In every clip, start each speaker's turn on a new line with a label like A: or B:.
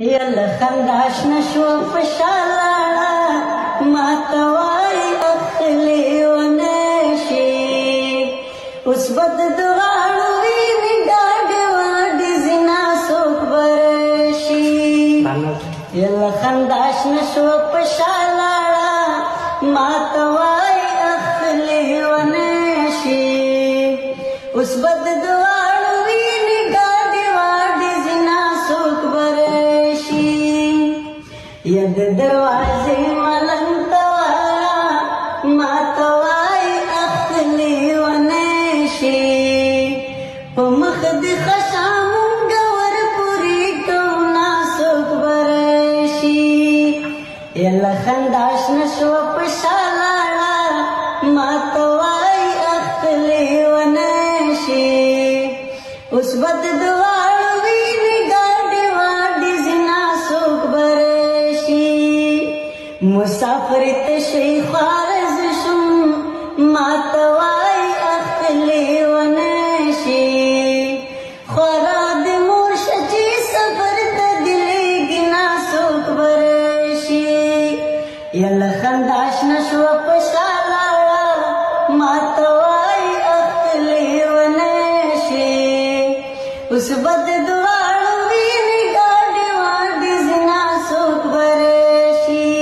A: يلا خنداش نشوف شالالا ما توای اخلی ونشي وسبد دغاړو وی ګاډي وډي زنا سوک برشي يلا خنداش نشوف شالالا ما توای اخلی ونشي وسبد دغاړو وی ګاډي وډي زنا سوک برشي ید دروازه ملنګ توارا ما توای اخلی ونشي په مخ دې خشامون ګور پوری کونا سوک برشي یلا خنداش نشو په شالالا ما توای اخلی ونشي اوس بد دواړو ویني ګاډي واډي زنا سوک برشي مسافر ته شي خارز شم ما توای اخلی ونشي خورا د مرشدي سفر ته دلېږي نا سوک برشي یلا خنداش نشو په شالالا ما توای اخلی ونشي اوس بد دواړو ویني ګاډي واډي زنا سوک برشي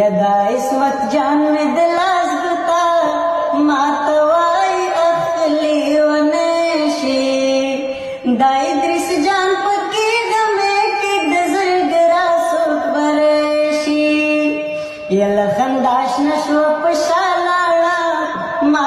A: یدا عصمت جان میں دلاس بتا ما توای اخلی ونشي دای درس جان پکی غمه کی دزرګرا سوک برشي یلا خنداش نشو په شالالا ما